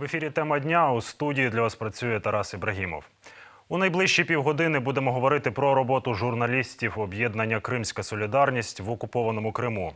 В ефірі «Тема дня», у студії для вас працює Тарас Ібрагімов. У найближчі півгодини будемо говорити про роботу журналістів об'єднання «Кримська солідарність» в окупованому Криму.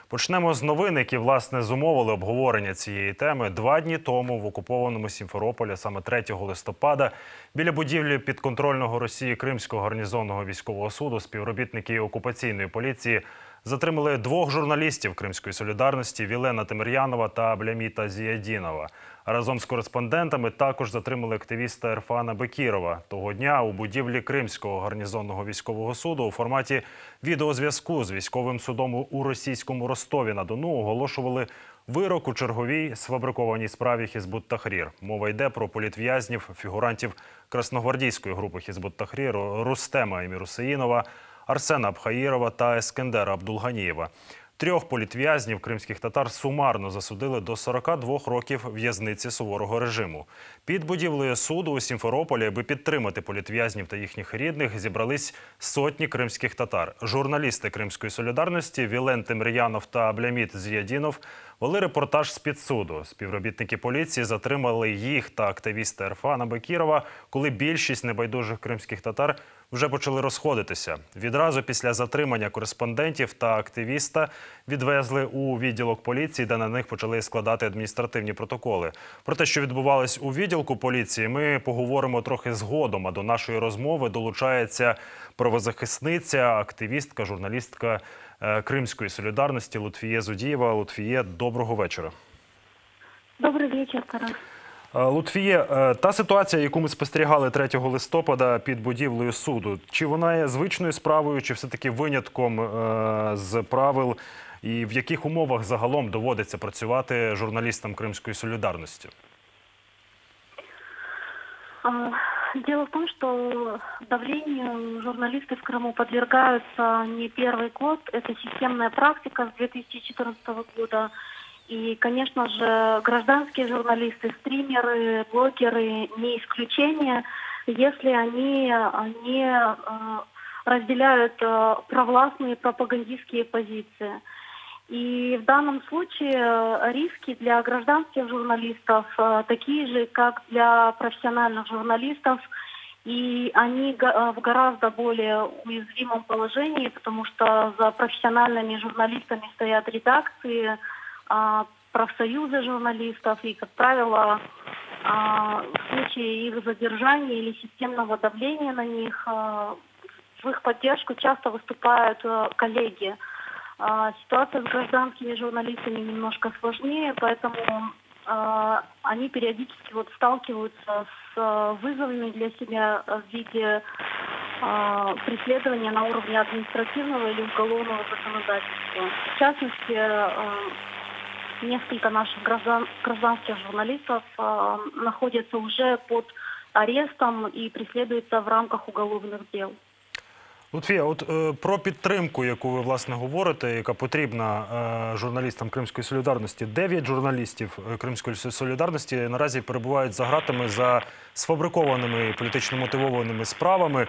Почнемо з новин, які, власне, зумовили обговорення цієї теми. 2 дні тому в окупованому Сімферополі, саме 3 листопада, біля будівлі підконтрольного Росії Кримського гарнізонного військового суду співробітники окупаційної поліції затримали 2 журналістів Кримської солідарності – Вілена Темир'янова та Абляміта Зіядінова. Разом з кореспондентами також затримали активіста Ерфана Бекірова. Того дня у будівлі Кримського гарнізонного військового суду у форматі відеозв'язку з військовим судом у російському Ростові-на-Дону оголошували вирок у черговій сфабрикованій справі Хізбут-Тахрір. Мова йде про політв'язнів, фігурантів красногвардійської групи Хізбут-Тахрір Рустема Емір-Усеїнова, Арсена Абхаїрова та Ескендера Абдулганієва. 3 політв'язнів кримських татар сумарно засудили до 42 років в'язниці суворого режиму. Під будівлею суду у Сімферополі, аби підтримати політв'язнів та їхніх рідних, зібрались сотні кримських татар. Журналісти Кримської солідарності Вілен Темир'янов та Абляміт Зіядінов вели репортаж з-під суду. Співробітники поліції затримали їх та активіста Ерфана Бекірова, коли більшість небайдужих кримських татар вже почали розходитися. Відразу після затримання кореспондентів та активіста відвезли у відділок поліції, де на них почали складати адміністративні протоколи. Про те, що відбувалось у відділку поліції, ми поговоримо трохи згодом, а до нашої розмови долучається правозахисниця, активістка, журналістка Кримської солідарності Лутфіє Зудієва. Лутфіє, доброго вечора. Добрий вечір, Тарас. Лутфіє, та ситуація, яку ми спостерігали 3 листопада під будівлею суду, чи вона є звичною справою, чи все-таки винятком з правил, і в яких умовах загалом доводиться працювати журналістам Кримської солідарності? Дело в том, что давлению журналисты в Крыму подвергаются не первый год. Это системная практика с 2014 года. И, конечно же, гражданские журналисты, стримеры, блогеры не исключение, если они не разделяют провластные пропагандистские позиции. И в данном случае риски для гражданских журналистов такие же, как для профессиональных журналистов. И они в гораздо более уязвимом положении, потому что за профессиональными журналистами стоят редакции, профсоюзы журналистов. И, как правило, в случае их задержания или системного давления на них, в их поддержку часто выступают коллеги. Ситуация с гражданскими журналистами немножко сложнее, поэтому они периодически сталкиваются с вызовами для себя в виде преследования на уровне административного или уголовного законодательства. В частности, несколько наших гражданских журналистов находятся уже под арестом и преследуются в рамках уголовных дел. Лутфія, от про підтримку, яку ви, власне, говорите, яка потрібна журналістам Кримської солідарності. 9 журналістів Кримської солідарності наразі перебувають за ґратами за сфабрикованими політично мотивованими справами.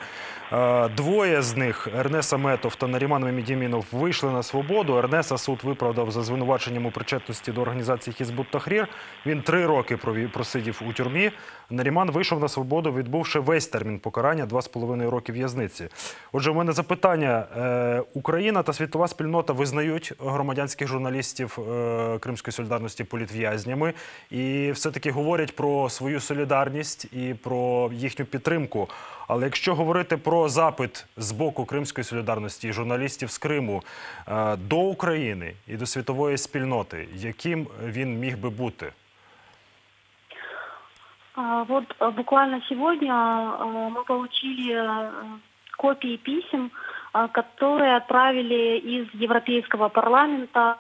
2 з них, Ернес Аметов та Наріман Мемедімінов, вийшли на свободу. Ернеса суд виправдав за звинуваченням у причетності до організації Хізбут-Тахрір. Він 3 роки просидів у тюрмі. Наріман вийшов на свободу, відбувши весь термін покарання – 2,5 роки в'язниці. Отже, у мене запитання. Україна та світова спільнота визнають громадянських журналістів Кримської солідарності політв'язнями і все-таки говорять про свою солідарність і про їхню підтримку. Але якщо говорити про запит з боку Кримської солідарності і журналістів з Криму до України і до світової спільноти, яким він міг би бути? Вот буквально сегодня мы получили копии писем, которые отправили из Европейского парламента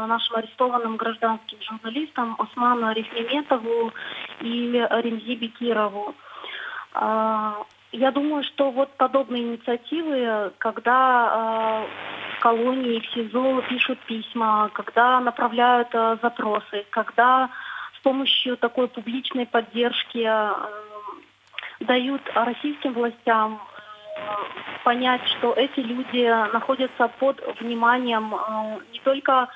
нашим арестованным гражданским журналистам Осману Рехмеметову и Ремзи Бекирову. Я думаю, что вот подобные инициативы, когда в колонии, в СИЗО пишут письма, когда направляют запросы, когда с помощью такой публичной поддержки дают российским властям понять, что эти люди находятся под вниманием не только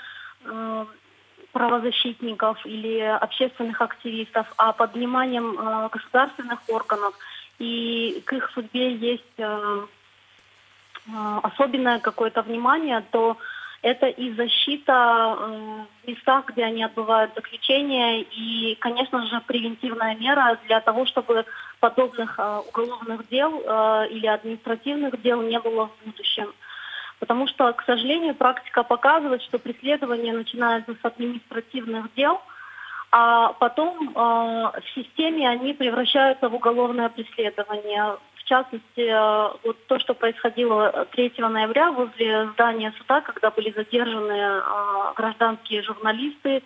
правозащитников или общественных активистов, а под вниманием государственных органов. И к их судьбе есть особенное какое-то внимание, то это и защита в местах, где они отбывают заключение, и, конечно же, превентивная мера для того, чтобы подобных уголовных дел или административных дел не было в будущем. Потому что, к сожалению, практика показывает, что преследование начинается с административных дел, а потом в системе они превращаются в уголовное преследование. В частности, вот то, что происходило 3 ноября возле здания суда, когда были задержаны гражданские журналисты,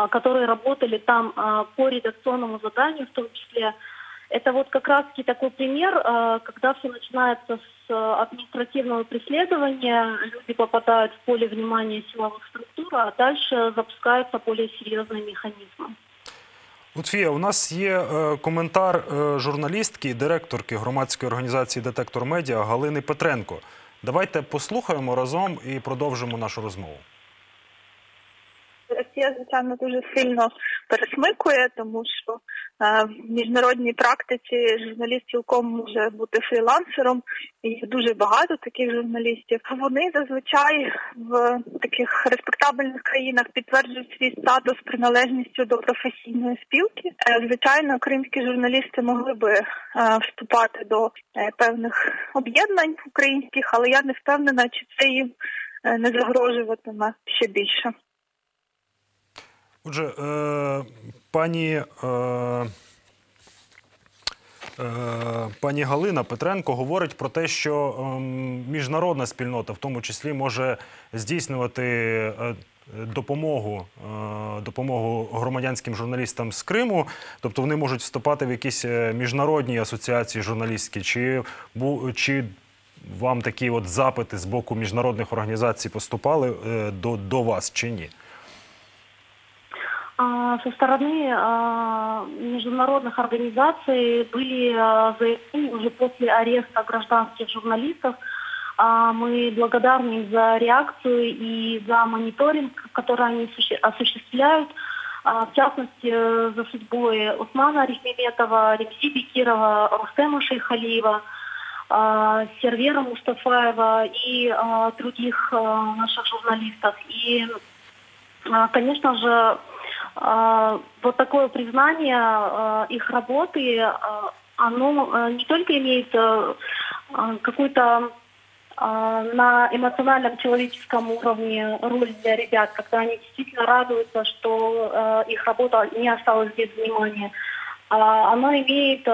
которые работали там по редакционному заданию в том числе. Это вот как раз-таки такой пример, когда все начинается с административного преследования, люди попадают в поле внимания силовых структур, а дальше запускаются более серьезные механизмы. Лутфія, у нас є коментар журналістки, директорки громадської організації «Детектор Медіа» Галини Петренко. Давайте послухаємо разом і продовжимо нашу розмову. Росія, звичайно, дуже сильно пересмикує, тому що в міжнародній практиці журналіст цілком може бути фрілансером, і їх дуже багато таких журналістів. Вони зазвичай в таких респектабельних країнах підтверджують свій статус приналежністю до професійної спілки. Звичайно, кримські журналісти могли би вступати до певних об'єднань українських, але я не впевнена, чи це їм не загрожуватиме ще більше. Отже, пані Галина Петренко говорить про те, що міжнародна спільнота в тому числі може здійснювати допомогу громадянським журналістам з Криму, тобто вони можуть вступати в якісь міжнародні асоціації журналістські, чи вам такі от запити з боку міжнародних організацій поступали до вас, чи ні? Со стороны международных организаций были заявления уже после ареста гражданских журналистов. Мы благодарны за реакцию и за мониторинг, который они осуществляют. В частности, за судьбой Усмана Арихмеметова, Ремзи Бекирова, Рустема Шейхалиева, Сервера Мустафаева и других наших журналистов. И, конечно же, вот такое признание их работы, оно не только имеет какую-то на эмоциональном человеческом уровне роль для ребят, когда они действительно радуются, что их работа не осталась без внимания. Оно имеет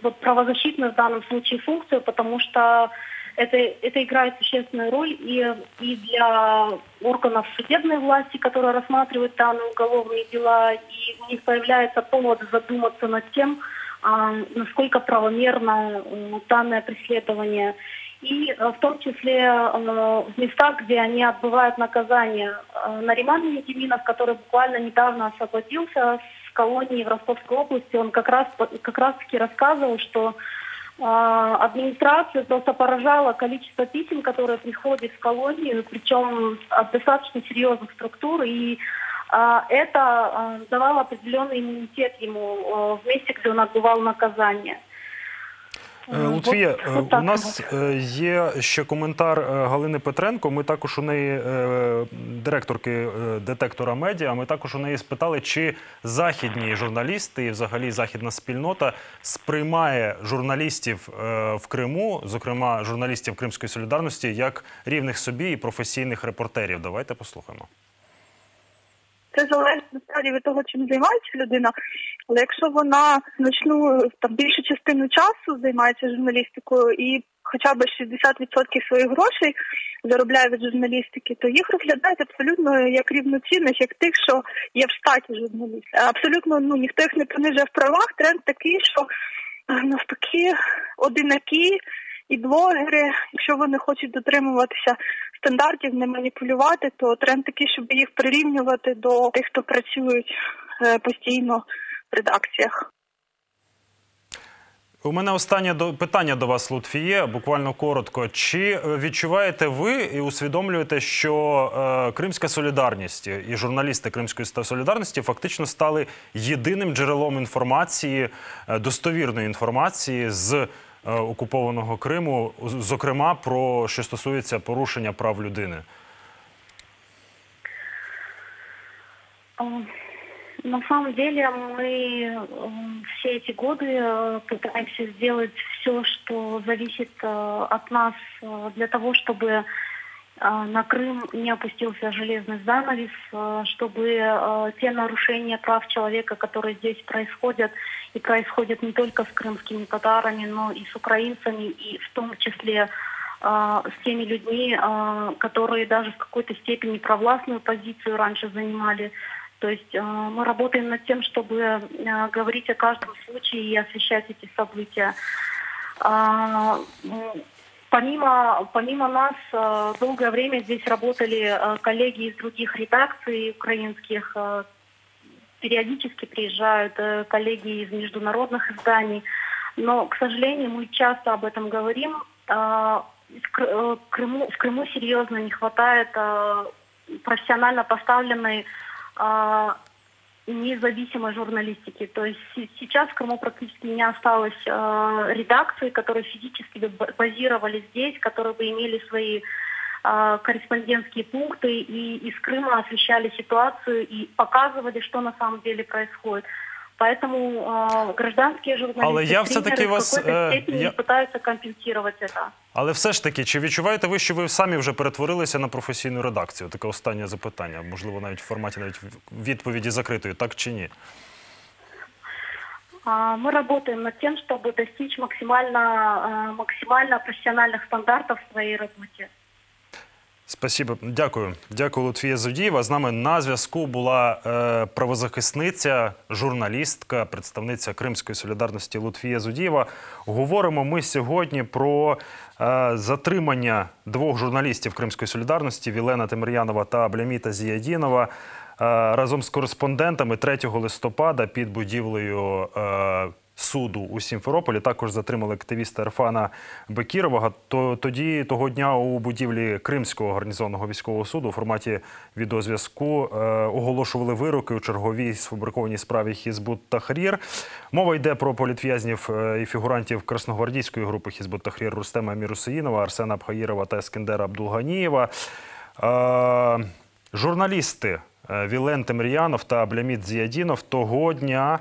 вот правозащитную в данном случае функцию, потому что это играет существенную роль и для органов судебной власти, которые рассматривают данные уголовные дела, и у них появляется повод задуматься над тем, насколько правомерно данное преследование. И в том числе в местах, где они отбывают наказание. Нариман Мехиминов, который буквально недавно освободился с колонии в Ростовской области, он как раз-таки рассказывал, что администрация просто поражала количество писем, которые приходят в колонию, причем от достаточно серьезных структур, и это давало определенный иммунитет ему в месте, где он отбывал наказание. Лутфія, у нас є ще коментар Галини Петренко. Ми також у неї, директорки «Детектора Медіа», ми також у неї спитали, чи західні журналісти і взагалі західна спільнота сприймає журналістів в Криму, зокрема журналістів Кримської солідарності, як рівних собі і професійних репортерів. Давайте послухаємо. Це залежить насправді від того, чим займається людина. Але якщо вона більшу частину часу займається журналістикою і хоча б 60% своїх грошей заробляє від журналістики, то їх розглядають абсолютно як рівноцінних, як тих, що є в штаті журналістів. Абсолютно ніхто їх не понижує в правах. Тренд такий, що навпаки одинаки і блогери, якщо вони хочуть дотримуватися стандартів, не маніпулювати, то тренд такий, щоб їх прирівнювати до тих, хто працюють постійно в редакціях. У мене останнє питання до вас, Лутфіє, буквально коротко. Чи відчуваєте ви і усвідомлюєте, що Кримська солідарність і журналісти Кримської солідарності фактично стали єдиним джерелом інформації, достовірної інформації з окупованого Криму, зокрема, про що стосується порушення прав людини? На самом деле мы все эти годы пытаемся сделать все, что зависит от нас для того, чтобы на Крым не опустился железный занавес, чтобы те нарушения прав человека, которые здесь происходят, и происходят не только с крымскими татарами, но и с украинцами, и в том числе с теми людьми, которые даже в какой-то степени провластную позицию раньше занимали. То есть мы работаем над тем, чтобы говорить о каждом случае и освещать эти события. Помимо нас, долгое время здесь работали коллеги из других редакций украинских. Периодически приезжают коллеги из международных изданий. Но, к сожалению, мы часто об этом говорим. В Крыму серьезно не хватает профессионально поставленной независимой журналистики. То есть сейчас в Крыму практически не осталось редакций, которые физически базировались здесь, которые бы имели свои корреспондентские пункты и из Крыма освещали ситуацию и показывали, что на самом деле происходит. Поэтому гражданские журналисты в какой-то степени пытаются компенсировать это. Але все ж таки, чи відчуваєте ви, що ви самі вже перетворилися на професійну редакцію? Таке останнє запитання, можливо, навіть в форматі відповіді закритої, так чи ні? Мы работаем над тем, чтобы достичь максимально профессиональных стандартов в своей работе. Спасибо. Дякую. Дякую, Лутфія Завдієва. З нами на зв'язку була правозахисниця, журналістка, представниця Кримської солідарності Лутфія Завдієва. Говоримо ми сьогодні про затримання двох журналістів Кримської солідарності Вілена Темир'янова та Абляміта Зіядінова разом з кореспондентами 3 листопада під будівлею суду у Сімферополі. Також затримали активіста Ерфана Бекірова. Того дня у будівлі Кримського гарнізонного військового суду у форматі відеозв'язку оголошували вироки у черговій сфабрикованій справі Хізбут-Тахрір. Мова йде про політв'язнів і фігурантів красногвардійської групи Хізбут-Тахрір Рустема Мірусеїнова, Арсена Абхаїрова та Ескендера Абдулганієва. Журналісти Вілен Темир'янов та Абляміт Зіядінов того дня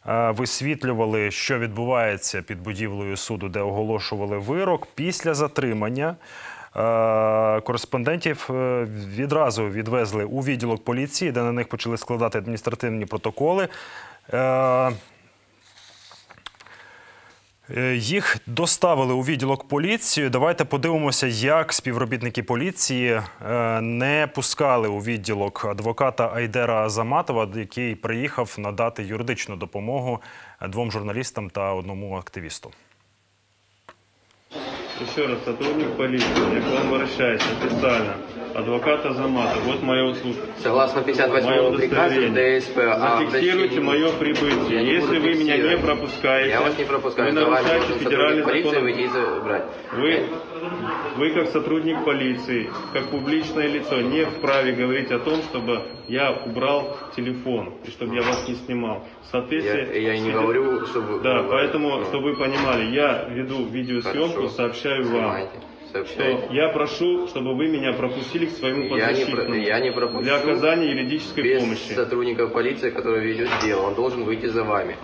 висвітлювали, що відбувається під будівлею суду, де оголошували вирок. Після затримання кореспондентів відразу відвезли у відділок поліції, де на них почали складати адміністративні протоколи. Їх доставили у відділок поліції. Давайте подивимося, як співробітники поліції не пускали у відділок адвоката Айдера Азаматова, який приїхав надати юридичну допомогу двом журналістам та одному активісту. Еще раз, сотрудник полиции, я к вам обращаюсь официально. Адвокат Азаматов, вот мое услуга. Согласно 58-му приказу ДСП зафиксируйте мое прибытие. Если вы меня не пропускаете, я вас не пропускаю. вы нарушаете федеральный закон. Вы как сотрудник полиции, как публичное лицо, не вправе говорить о том, чтобы я убрал телефон и чтобы я вас не снимал. Я не говорю, чтобы... Да, поэтому, чтобы вы понимали, я веду видеосъемку, хорошо. Сообщаю вам. Что я прошу, чтобы вы меня пропустили к своему подзащитному я не пропущу для оказания юридической без помощи. Сотрудника полиции, который ведет дело, он должен выйти за вами.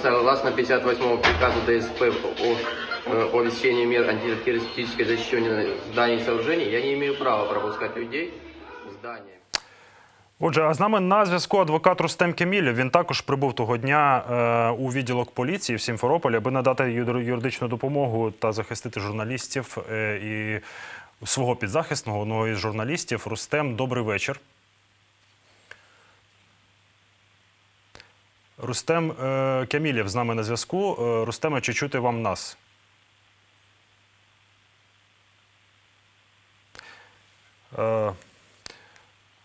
Согласно 58-му приказу ДСП о введении мер антитеррористической защиты зданий и сооружений, я не имею права пропускать людей в здание. Отже, а з нами на зв'язку адвокат Рустем Кемілєв. Він також прибув того дня у відділок поліції в Сімферополі, аби надати юридичну допомогу та захистити журналістів і свого підзахисного, одного із журналістів. Рустем, добрий вечір. Рустем Кемілєв з нами на зв'язку. Рустеме, чи чути вам нас?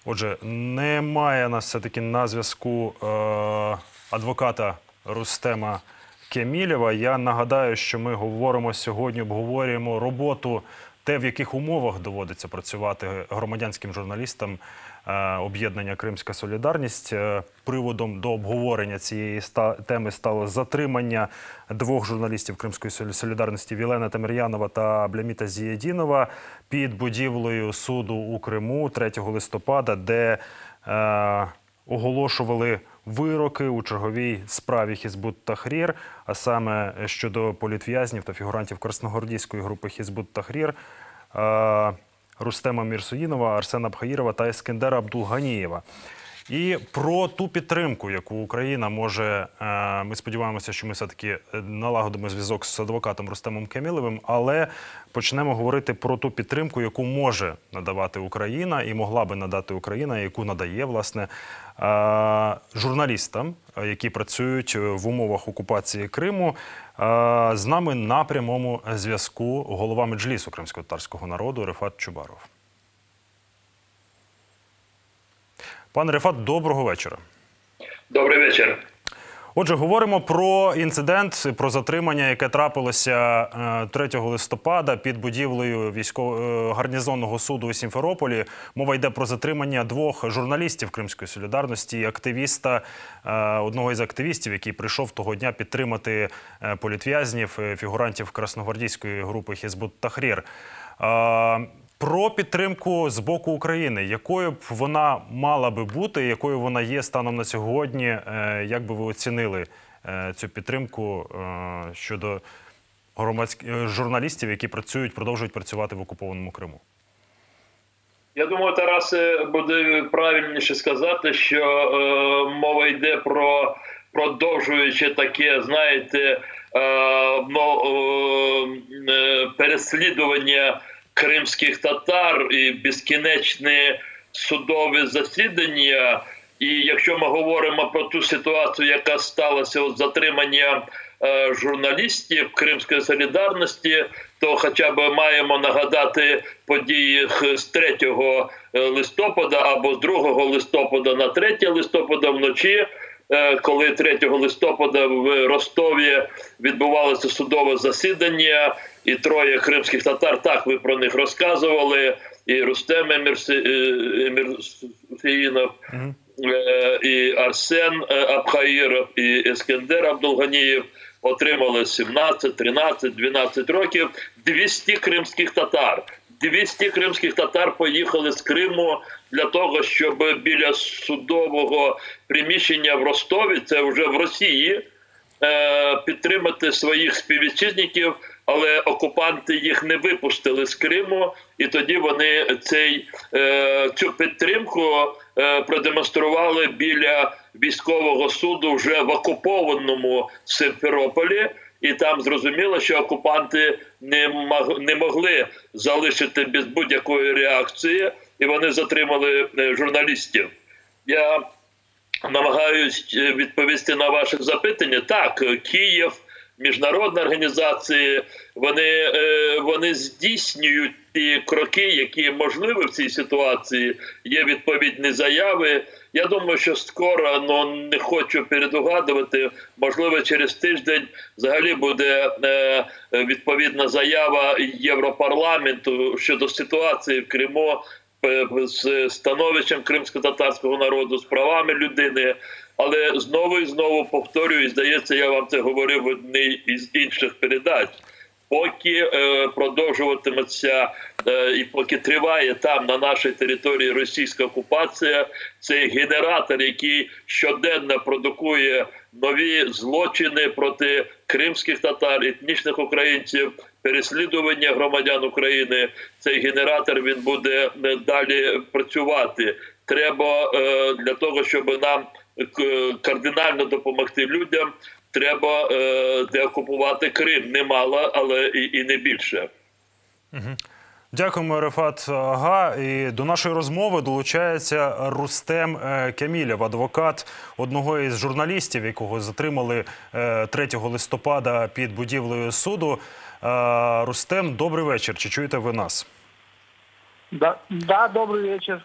Отже, немає нас все-таки на зв'язку адвоката Рустема Кемілєва. Я нагадаю, що ми говоримо сьогодні, обговорюємо роботу, те, в яких умовах доводиться працювати громадянським журналістам об'єднання «Кримська солідарність». Приводом до обговорення цієї теми стало затримання двох журналістів «Кримської солідарності» Вілена Темір'янова та Абляміта Зієдінова під будівлею суду у Криму 3 листопада, де оголошували вироки у черговій справі Хізбут-Тахрір, а саме щодо політв'язнів та фігурантів красногвардійської групи Хізбут-Тахрір Рустема Мірсоїнова, Арсена Абхаїрова та Ескендера Абдулганієва. І про ту підтримку, яку Україна може, ми сподіваємося, що ми все-таки налагодимо зв'язок з адвокатом Рустемом Кемілєвим, але почнемо говорити про ту підтримку, яку може надавати Україна і могла би надати Україна, яку надає, власне, журналістам, які працюють в умовах окупації Криму. З нами на прямому зв'язку голова Меджлісу кримськотатарського народу Рефат Чубаров. Пане Рефат, доброго вечора. Добрий вечір. Отже, говоримо про інцидент, про затримання, яке трапилося 3 листопада під будівлею гарнізонного суду у Сімферополі. Мова йде про затримання двох журналістів Кримської солідарності, активіста, одного із активістів, який прийшов того дня підтримати політв'язнів, фігурантів красногвардійської групи Хізбут-Тахрір. Про підтримку з боку України. Якою б вона мала би бути, якою вона є станом на сьогодні? Як би ви оцінили цю підтримку щодо журналістів, які продовжують працювати в окупованому Криму? Я думаю, Тарас, буде правильніше сказати, що мова йде про продовжуючи таке, знаєте, переслідування кримських татар і безкінечні судові засідання. І якщо ми говоримо про ту ситуацію, яка сталася з затриманням журналістів Кримської солідарності, то хоча б маємо нагадати події з 3 листопада або з 2 листопада на 3 листопада вночі, коли 3 листопада в Ростові відбувалося судове засідання, і 3 кримських татар, так ви про них розказували, і Рустем Мірсоїнов, і Арсен Абхаїров, і Ескендер Абдулганієв отримали 17, 13, 12 років. 200 кримських татар. 200 кримських татар поїхали з Криму для того, щоб біля судового приміщення в Ростові, це вже в Росії, підтримати своїх співвітчизників, але окупанти їх не випустили з Криму, і тоді вони цю підтримку продемонстрували біля військового суду вже в окупованому Симферополі. І там зрозуміло, що окупанти не могли залишити без будь-якої реакції, і вони затримали журналістів. Я намагаюсь відповісти на ваше запитання. Так, Київ, міжнародні організації, вони здійснюють ті кроки, які можливі в цій ситуації. Є відповідні заяви. Я думаю, що скоро, не хочу передугадувати, можливо, через тиждень взагалі буде відповідна заява Європарламенту щодо ситуації в Криму, з становищем кримсько-татарського народу, з правами людини. Але знову і знову повторюю, і здається, я вам це говорив в одній із інших передач, поки продовжуватиметься і поки триває там на нашій території російська окупація, цей генератор, який щоденно продукує нові злочини проти кримських татар, етнічних українців, переслідування громадян України, цей генератор, він буде далі працювати. Треба для того, щоб нам кардинально допомогти людям, треба деокупувати Крим. Немало, але і не більше. Дякуємо, Рефат Ага. І до нашої розмови долучається Рустем Кемілєв, адвокат одного із журналістів, якого затримали 3 листопада під будівлею суду. Рустем, добрий вечір. Чи чуєте ви нас? Да, добрий вечір.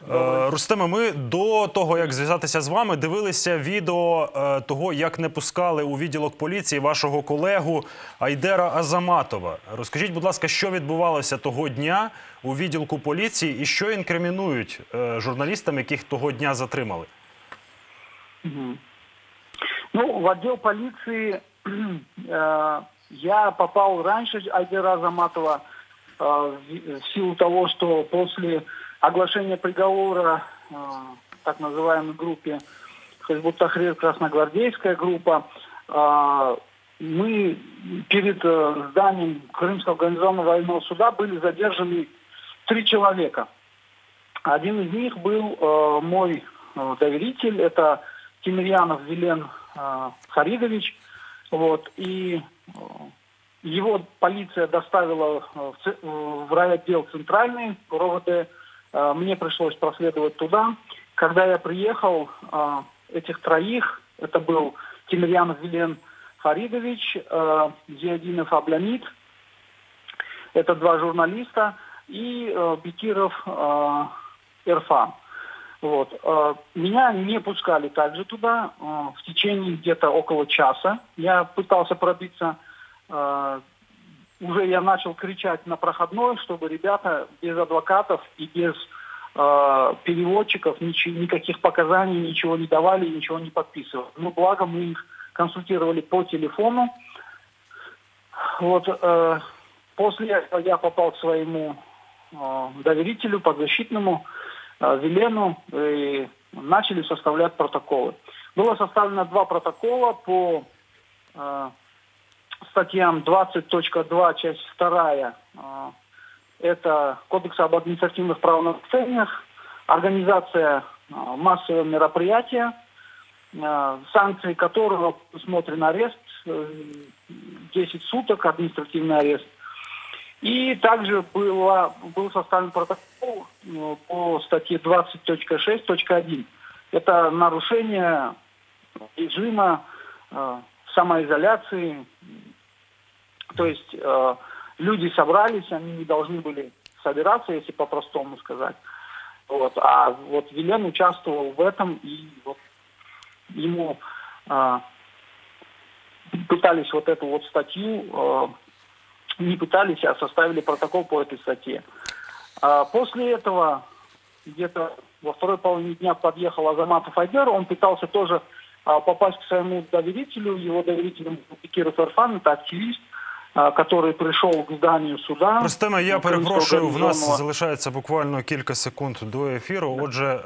Рустеме, ми до того, як зв'язатися з вами, дивилися відео того, як не пускали у відділок поліції вашого колегу Айдера Азаматова. Розкажіть, будь ласка, що відбувалося того дня у відділку поліції і що інкримінують журналістам, яких того дня затримали? Ну, в отдел полиции я попал раньше Айдера Азаматова в силу того, что после оглашения приговора так называемой группе Хизбут Тахрир, красногвардейская группа, мы перед зданием Крымского гарнизонного военного суда были задержаны 3 человека. Один из них был мой доверитель, это Тимирьянов Вилен Харидович, вот, и его полиция доставила в райотдел центральный РОВД. Мне пришлось проследовать туда. Когда я приехал, этих 3, это был Тимирьянов Вилен Харидович, Зиадинов Аблямид, это 2 журналиста, и Бекиров Эрфан. Вот. Меня не пускали также туда в течение где-то около часа. Я пытался пробиться, уже я начал кричать на проходной, чтобы ребята без адвокатов и без переводчиков никаких показаний, ничего не давали, ничего не подписывали. Но благо мы их консультировали по телефону. Вот. После этого я попал к своему доверителю, подзащитному Вилену, и начали составлять протоколы. Было составлено 2 протокола по статьям 20.2, часть 2, это Кодекс об административных правонарушениях, организация массового мероприятия, санкции которого предусмотрен арест, 10 суток, административный арест. И также был составлен протокол по статье 20.6.1. Это нарушение режима самоизоляции. То есть люди собрались, они не должны были собираться, если по-простому сказать. Вот. А вот Вилен участвовал в этом, и вот ему пытались вот эту вот статью, не пытались, а составили протокол по этой статье. После этого, где-то во второй половине дня подъехал Азаматов Айдер, он пытался тоже попасть к своему доверителю, его доверителем Бекиров Эрфан, это активист, который прийшов к зданию суда. Рустеме, я перепрошую, в нас залишається буквально кілька секунд до ефіру. Отже,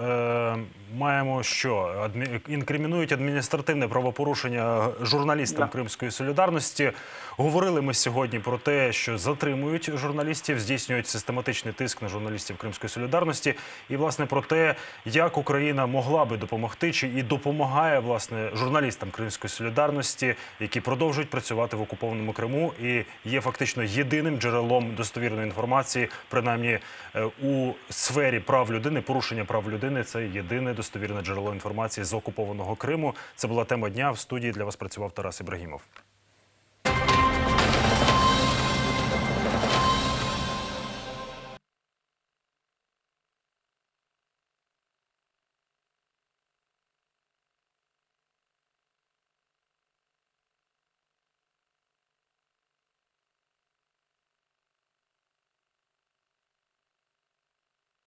маємо що? Інкримінують адміністративне правопорушення журналістам Кримської солідарності. Говорили ми сьогодні про те, що затримують журналістів, здійснюють систематичний тиск на журналістів Кримської солідарності. І, власне, про те, як Україна могла би допомогти, чи і допомагає, власне, журналістам Кримської солідарності, які продовжують працювати в окупованому Криму і є фактично єдиним джерелом достовірної інформації, принаймні у сфері прав людини, порушення прав людини – це єдине достовірне джерело інформації з окупованого Криму. Це була тема дня. В студії для вас працював Тарас Ібрагімов.